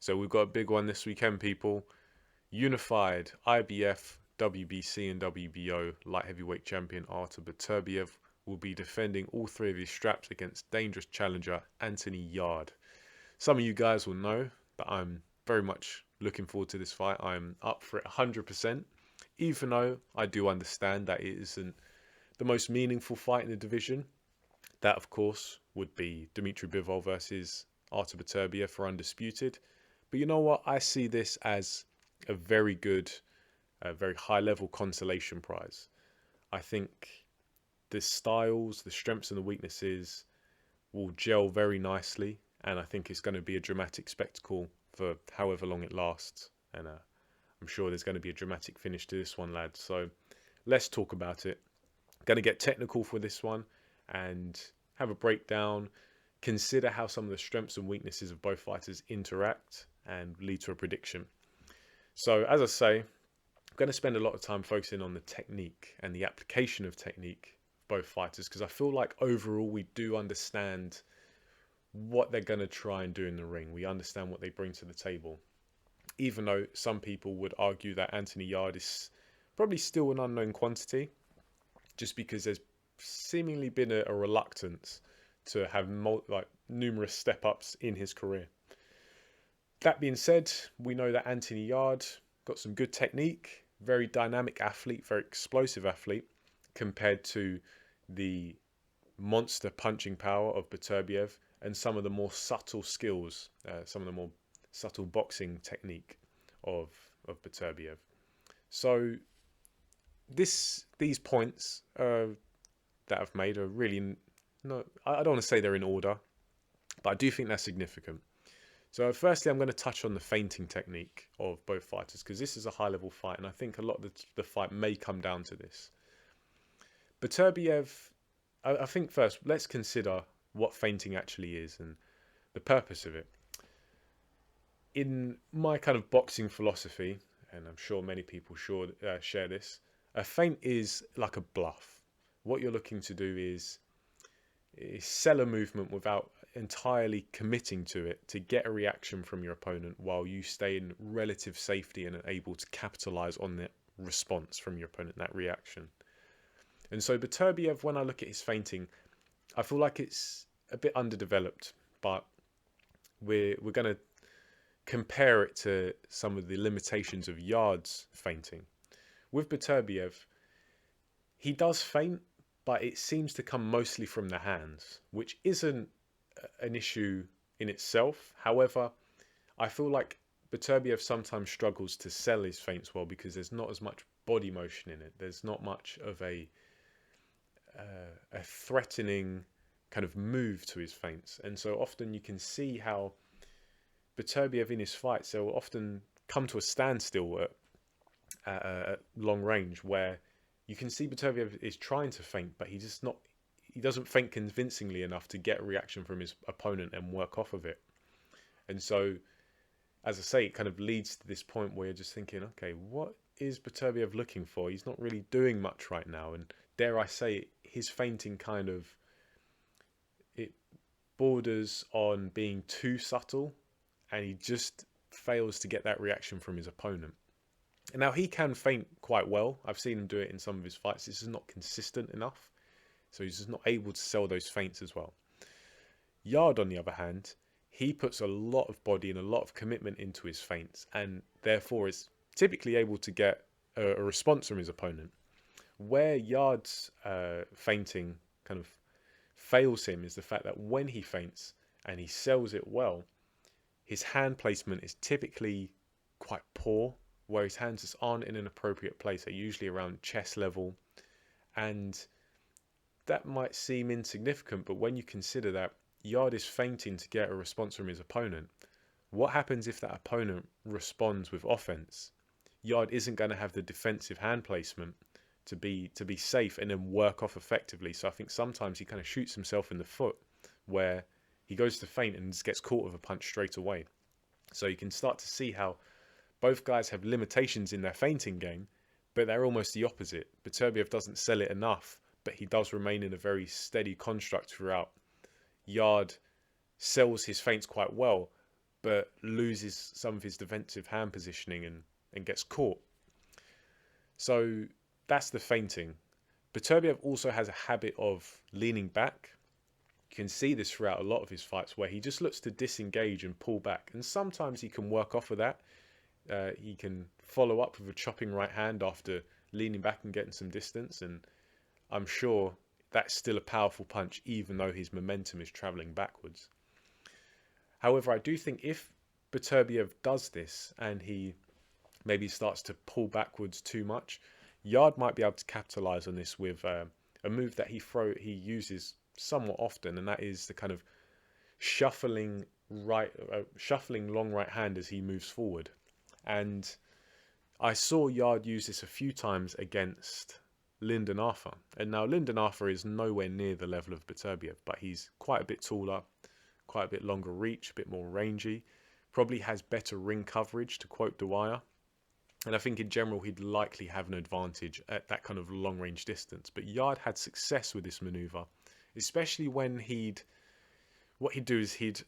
So we've got a big one this weekend, people. Unified IBF, WBC, and WBO light heavyweight champion Artur Beterbiev will be defending all three of his straps against dangerous challenger Anthony Yarde. Some of you guys will know that I'm very much looking forward to this fight. I'm up for it 100%, even though I do understand that it isn't the most meaningful fight in the division. That, of course, would be Dmitry Bivol versus Artur Beterbiev for undisputed. But you know what? I see this as a very good, very high-level consolation prize. I think the styles, the strengths and the weaknesses will gel very nicely, and I think it's going to be a dramatic spectacle for however long it lasts. And I'm sure there's going to be a dramatic finish to this one, lads. So let's talk about it. Going to get technical for this one and have a breakdown, consider how some of the strengths and weaknesses of both fighters interact, and lead to a prediction. So as I say, I'm going to spend a lot of time focusing on the technique and the application of technique of both fighters, because I feel like overall we do understand what they're going to try and do in the ring. We understand what they bring to the table. Even though some people would argue that Anthony Yarde is probably still an unknown quantity, just because there's seemingly been a reluctance to have numerous step-ups in his career. That being said, we know that Anthony Yarde got some good technique, very dynamic athlete, very explosive athlete, compared to the monster punching power of Beterbiev and some of the more subtle skills, some of the more subtle boxing technique of Beterbiev. So these points that I've made are really, no, I don't want to say they're in order, but I do think they're significant. So firstly, I'm going to touch on the feinting technique of both fighters, because this is a high-level fight, and I think a lot of the fight may come down to this. Beterbiev, I think first, let's consider what feinting actually is and the purpose of it. In my kind of boxing philosophy, and I'm sure many people share this, a feint is like a bluff. What you're looking to do is sell a movement without entirely committing to it to get a reaction from your opponent while you stay in relative safety and are able to capitalize on that response from your opponent, that reaction. And so Beterbiev, when I look at his feinting, I feel like it's a bit underdeveloped, but we're going to compare it to some of the limitations of Yarde's feinting. With Beterbiev, he does feint, but it seems to come mostly from the hands, which isn't an issue in itself. However, I feel like Beterbiev sometimes struggles to sell his feints well because there's not as much body motion in it. There's not much of a threatening kind of move to his feints. And so often you can see how Beterbiev in his fights, they'll often come to a standstill at long range, where you can see Beterbiev is trying to feint, but he doesn't feint convincingly enough to get a reaction from his opponent and work off of it. And so, as I say, it kind of leads to this point where you're just thinking, okay, what is Beterbiev looking for? He's not really doing much right now. And dare I say, his feinting kind of, it borders on being too subtle, and he just fails to get that reaction from his opponent. And now he can feint quite well. I've seen him do it in some of his fights. This is not consistent enough. So he's just not able to sell those feints as well. Yarde, on the other hand, he puts a lot of body and a lot of commitment into his feints, and therefore is typically able to get a response from his opponent. Where Yarde's feinting kind of fails him is the fact that when he feints and he sells it well, his hand placement is typically quite poor, where his hands just aren't in an appropriate place. They're usually around chest level, and that might seem insignificant, but when you consider that Yarde is feinting to get a response from his opponent, what happens if that opponent responds with offense? Yarde isn't going to have the defensive hand placement to be safe and then work off effectively. So I think sometimes he kind of shoots himself in the foot, where he goes to feint and just gets caught with a punch straight away. So you can start to see how both guys have limitations in their feinting game, but they're almost the opposite. Beterbiev doesn't sell it enough, but he does remain in a very steady construct throughout. Yarde sells his feints quite well, but loses some of his defensive hand positioning and gets caught. So that's the feinting. Beterbiev also has a habit of leaning back. You can see this throughout a lot of his fights where he just looks to disengage and pull back. And sometimes he can work off of that. He can follow up with a chopping right hand after leaning back and getting some distance. And I'm sure that's still a powerful punch, even though his momentum is traveling backwards. However, I do think if Beterbiev does this and he maybe starts to pull backwards too much, Yarde might be able to capitalize on this with a move that he uses somewhat often, and that is the kind of shuffling long right hand as he moves forward. And I saw Yarde use this a few times against Lyndon Arthur. And now Lyndon Arthur is nowhere near the level of Beterbiev, but he's quite a bit taller, quite a bit longer reach, a bit more rangy, probably has better ring coverage, to quote Dwyer. And I think in general he'd likely have an advantage at that kind of long range distance. But Yarde had success with this maneuver, especially when what he'd do is he'd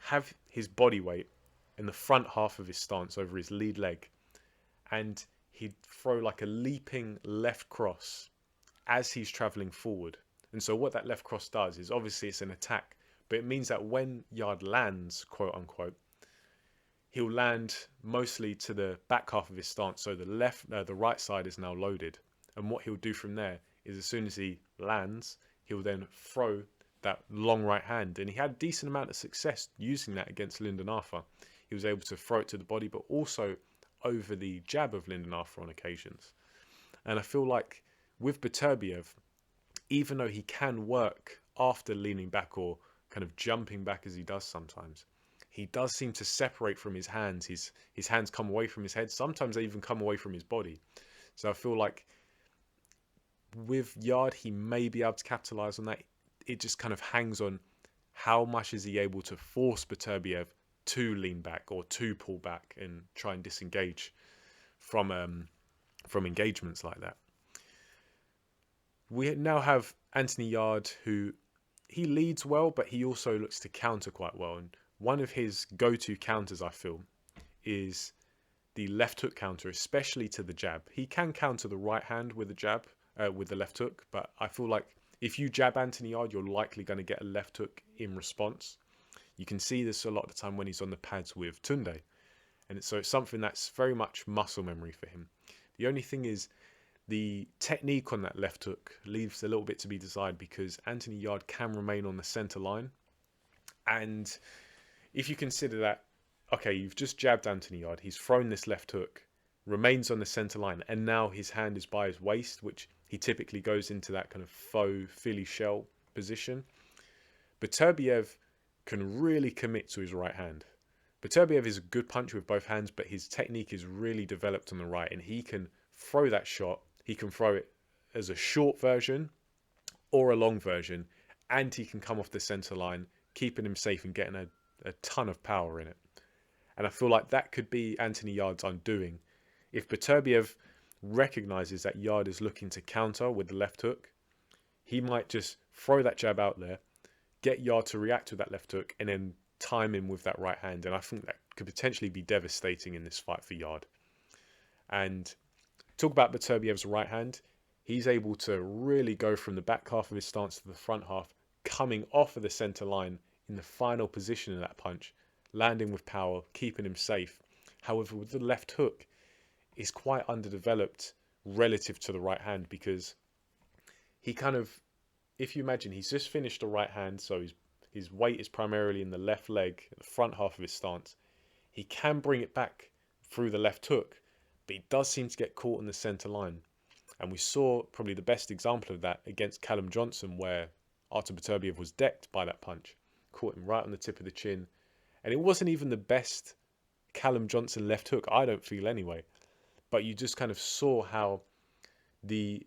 have his body weight in the front half of his stance over his lead leg, and he'd throw like a leaping left cross as he's traveling forward. And so what that left cross does is, obviously it's an attack, but it means that when Yarde lands, quote unquote, he'll land mostly to the back half of his stance. So the right side is now loaded. And what he'll do from there is, as soon as he lands, he'll then throw that long right hand. And he had a decent amount of success using that against Lyndon Arthur. He was able to throw it to the body, but also over the jab of Lyndon Arthur on occasions. And I feel like with Beterbiev, even though he can work after leaning back or kind of jumping back as he does sometimes, he does seem to separate from his hands. His hands come away from his head. Sometimes they even come away from his body. So I feel like with Yarde, he may be able to capitalize on that. It just kind of hangs on how much is he able to force Beterbiev to lean back or to pull back and try and disengage from engagements like that. We now have Anthony Yarde, who he leads well, but he also looks to counter quite well. And one of his go-to counters, I feel, is the left hook counter, especially to the jab. He can counter the right hand with the jab, with the left hook, but I feel like if you jab Anthony Yarde, you're likely going to get a left hook in response. You can see this a lot of the time when he's on the pads with Tunde. And so it's something that's very much muscle memory for him. The only thing is, the technique on that left hook leaves a little bit to be desired, because Anthony Yarde can remain on the center line. And if you consider that, okay, you've just jabbed Anthony Yarde, he's thrown this left hook, remains on the center line, and now his hand is by his waist, which he typically goes into that kind of faux Philly shell position. Beterbiev can really commit to his right hand. Beterbiev is a good puncher with both hands, but his technique is really developed on the right, and he can throw that shot. He can throw it as a short version or a long version, and he can come off the center line, keeping him safe and getting a ton of power in it. And I feel like that could be Anthony Yarde's undoing. If Beterbiev recognizes that Yarde is looking to counter with the left hook, he might just throw that jab out there, get Yarde to react to that left hook, and then time him with that right hand. And I think that could potentially be devastating in this fight for Yarde. And talk about Beterbiev's right hand. He's able to really go from the back half of his stance to the front half, coming off of the center line in the final position of that punch, landing with power, keeping him safe. However, with the left hook, is quite underdeveloped relative to the right hand, because he kind of, if you imagine, he's just finished a right hand, so his weight is primarily in the left leg, the front half of his stance. He can bring it back through the left hook, but he does seem to get caught in the center line. And we saw probably the best example of that against Callum Johnson, where Artur Beterbiev was decked by that punch, caught him right on the tip of the chin. And it wasn't even the best Callum Johnson left hook, I don't feel anyway. But you just kind of saw how the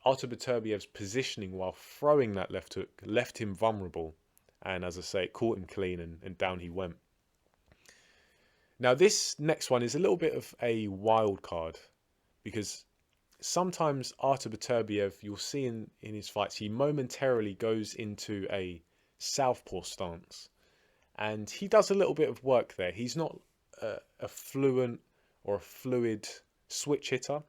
Artur Beterbiev's positioning while throwing that left hook left him vulnerable. And as I say, it caught him clean and down he went. Now this next one is a little bit of a wild card, because sometimes Artur Beterbiev, you'll see in his fights, he momentarily goes into a southpaw stance. and he does a little bit of work there. He's not a fluent or a fluid switch hitter,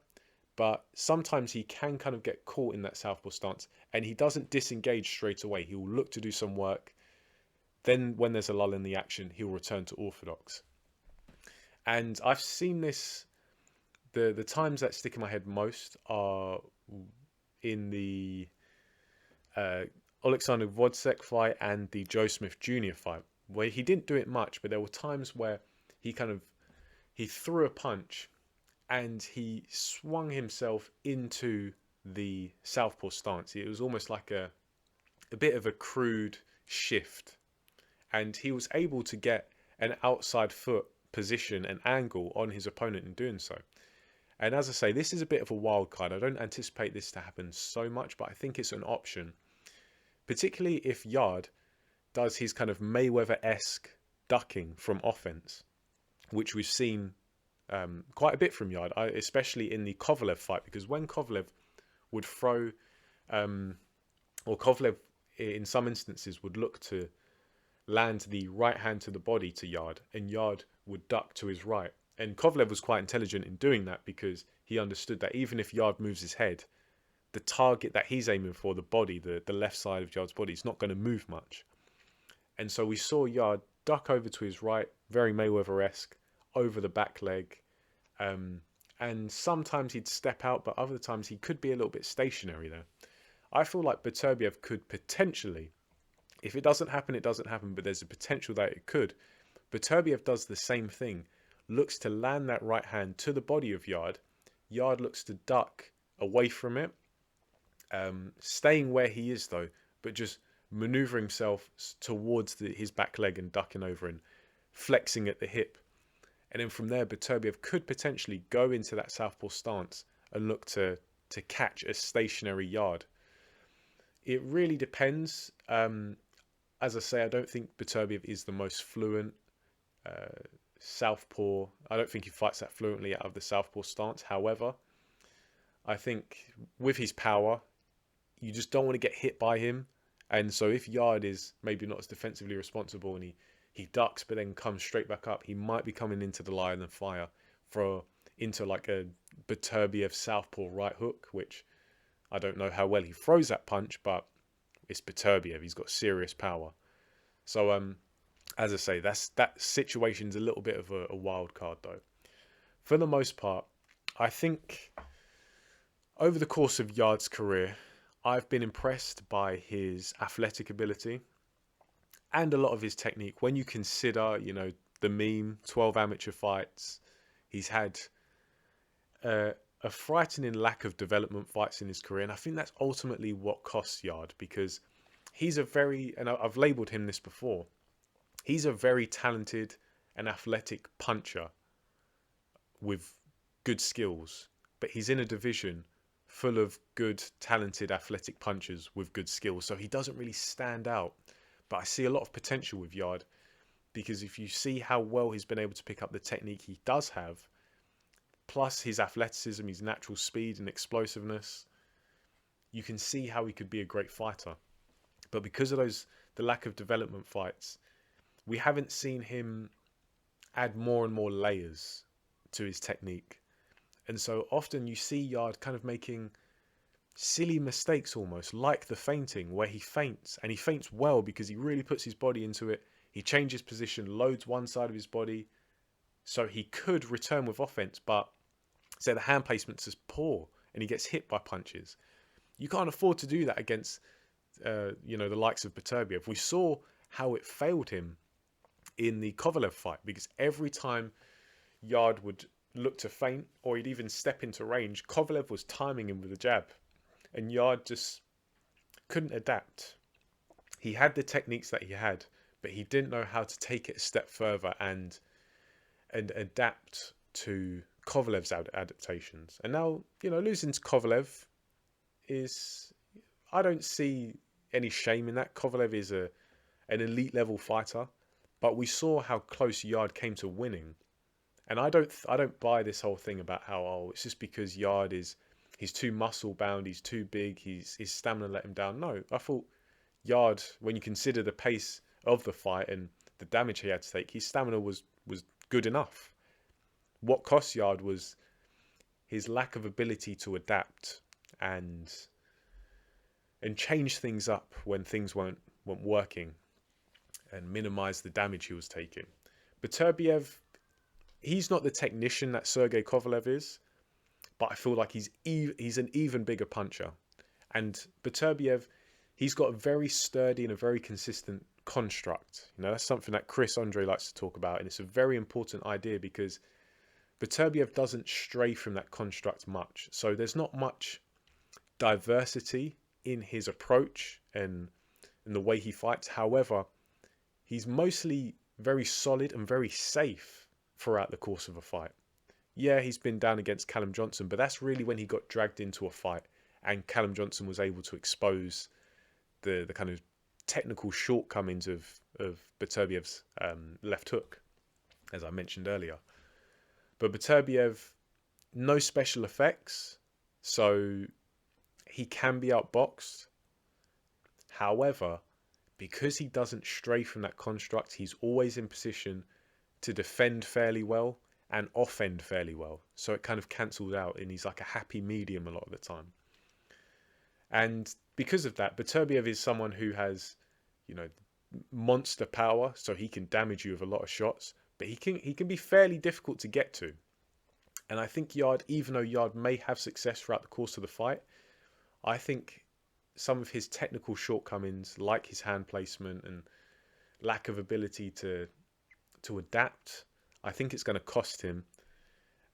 but sometimes he can kind of get caught in that southpaw stance, and he doesn't disengage straight away. He will look to do some work. Then when there's a lull in the action, he'll return to orthodox. And I've seen this, the times that stick in my head most are in the Alexander Wozniak fight and the Joe Smith Jr. fight, where he didn't do it much, but there were times where he threw a punch and he swung himself into the southpaw stance. It was almost like a bit of a crude shift, and he was able to get an outside foot position and angle on his opponent in doing so. And as I say, this is a bit of a wild card. I don't anticipate this to happen so much, but I think it's an option, particularly if Yarde does his kind of Mayweather-esque ducking from offense, which we've seen quite a bit from Yarde, especially in the Kovalev fight, because when Kovalev would throw, or Kovalev in some instances would look to land the right hand to the body to Yarde, and Yarde would duck to his right. And Kovalev was quite intelligent in doing that, because he understood that even if Yarde moves his head, the target that he's aiming for, the body, the left side of Yarde's body, is not going to move much. And so we saw Yarde duck over to his right, very Mayweather-esque, over the back leg. And sometimes he'd step out, but other times he could be a little bit stationary there. I feel like Beterbiev could potentially, if it doesn't happen, it doesn't happen, but there's a potential that it could. Beterbiev does the same thing, looks to land that right hand to the body of Yarde. Yarde looks to duck away from it, staying where he is though, but just maneuvering himself towards his back leg and ducking over and flexing at the hip. And then from there, Beterbiev could potentially go into that southpaw stance and look to catch a stationary Yarde. It really depends. As I say, I don't think Beterbiev is the most fluent southpaw. I don't think he fights that fluently out of the southpaw stance. However, I think with his power, you just don't want to get hit by him. And so if Yarde is maybe not as defensively responsible and he ducks but then comes straight back up, he might be coming into the line and fire into like a Beterbiev southpaw right hook, which I don't know how well he throws that punch, but it's Beterbiev. He's got serious power. So as I say, that situation's a little bit of a wild card though. For the most part, I think over the course of Yarde's career, I've been impressed by his athletic ability and a lot of his technique. When you consider, the meme, 12 amateur fights, he's had a frightening lack of development fights in his career. And I think that's ultimately what costs Yarde, because he's and I've labelled him this before, he's a very talented and athletic puncher with good skills, but he's in a division full of good, talented, athletic punchers with good skills. So he doesn't really stand out. But I see a lot of potential with Yarde, because if you see how well he's been able to pick up the technique he does have, plus his athleticism, his natural speed and explosiveness, you can see how he could be a great fighter. But because of the lack of development fights, we haven't seen him add more and more layers to his technique. And so often you see Yarde kind of making silly mistakes, almost like the feinting, where he feints, and he feints well because he really puts his body into it. He changes position, loads one side of his body, so he could return with offense, but say the hand placement's is poor and he gets hit by punches. You can't afford to do that against the likes of Beterbiev. We saw how it failed him in the Kovalev fight, because every time Yarde would look to feint, or he'd even step into range, Kovalev was timing him with a jab, and Yarde just couldn't adapt. He had the techniques that he had, but he didn't know how to take it a step further and adapt to Kovalev's adaptations. And now, losing to Kovalev I don't see any shame in that. Kovalev is an elite level fighter, but we saw how close Yarde came to winning. And I don't buy this whole thing about how, it's just because Yarde he's too muscle bound, he's too big, his stamina let him down. No, I thought Yarde, when you consider the pace of the fight and the damage he had to take, his stamina was good enough. What cost Yarde was his lack of ability to adapt and change things up when things weren't working, and minimize the damage he was taking. Beterbiev, he's not the technician that Sergey Kovalev is, but I feel like he's an even bigger puncher. And Beterbiev, he's got a very sturdy and a very consistent construct. You know, that's something that Chris Andre likes to talk about, and it's a very important idea because Beterbiev doesn't stray from that construct much. So there's not much diversity in his approach and the way he fights. However, he's mostly very solid and very safe throughout the course of a fight. Yeah, he's been down against Callum Johnson, but that's really when he got dragged into a fight and Callum Johnson was able to expose the kind of technical shortcomings of Beterbiev's left hook, as I mentioned earlier. But Beterbiev, no special effects, so he can be outboxed. However, because he doesn't stray from that construct, he's always in position to defend fairly well and offend fairly well. So it kind of cancels out and he's like a happy medium a lot of the time. And because of that, Beterbiev is someone who has, you know, monster power, so he can damage you with a lot of shots, but he can be fairly difficult to get to. And I think Yarde, even though Yarde may have success throughout the course of the fight, I think some of his technical shortcomings, like his hand placement and lack of ability to adapt, I think it's going to cost him.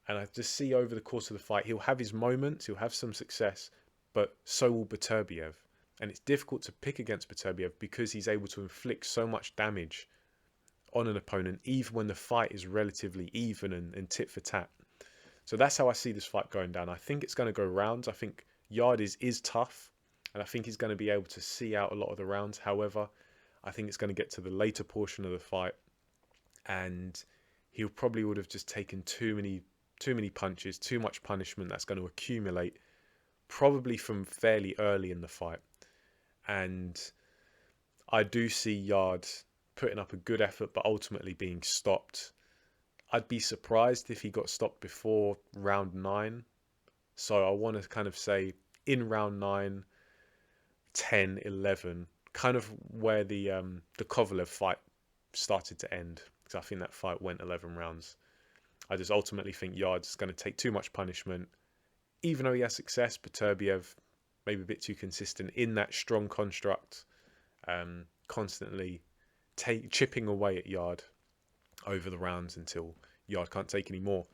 And I just see over the course of the fight, he'll have his moments, he'll have some success, but so will Beterbiev. And it's difficult to pick against Beterbiev because he's able to inflict so much damage on an opponent, even when the fight is relatively even and tit for tat. So that's how I see this fight going down. I think it's going to go rounds. I think Yarde is tough, and I think he's going to be able to see out a lot of the rounds. However, I think it's going to get to the later portion of the fight, and he probably would have just taken too many punches, too much punishment that's going to accumulate, probably from fairly early in the fight. And I do see Yarde putting up a good effort, but ultimately being stopped. I'd be surprised if he got stopped before round 9. So I want to kind of say in round 9, 10, 11, kind of where the Kovalev fight started to end. Because I think that fight went 11 rounds. I just ultimately think Yarde's going to take too much punishment. Even though he has success, Beterbiev maybe a bit too consistent in that strong construct, constantly chipping away at Yarde over the rounds until Yarde can't take any more.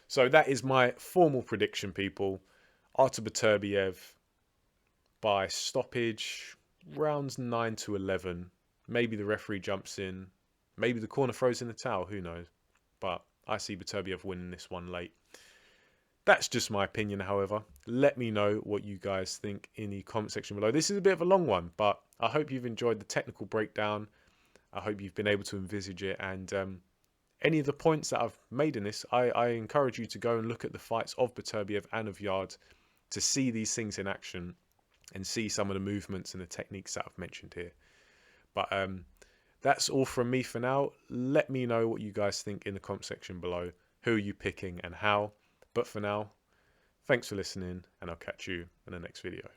So that is my formal prediction, people. Artur Beterbiev by stoppage, rounds 9 to 11. Maybe the referee jumps in. Maybe the corner throws in the towel. Who knows? But I see Beterbiev winning this one late. That's just my opinion, however. Let me know what you guys think in the comment section below. This is a bit of a long one, but I hope you've enjoyed the technical breakdown. I hope you've been able to envisage it. And any of the points that I've made in this, I encourage you to go and look at the fights of Beterbiev and of Yarde to see these things in action and see some of the movements and the techniques that I've mentioned here. But that's all from me for now. Let me know what you guys think in the comment section below. Who are you picking and how? But for now, thanks for listening, and I'll catch you in the next video.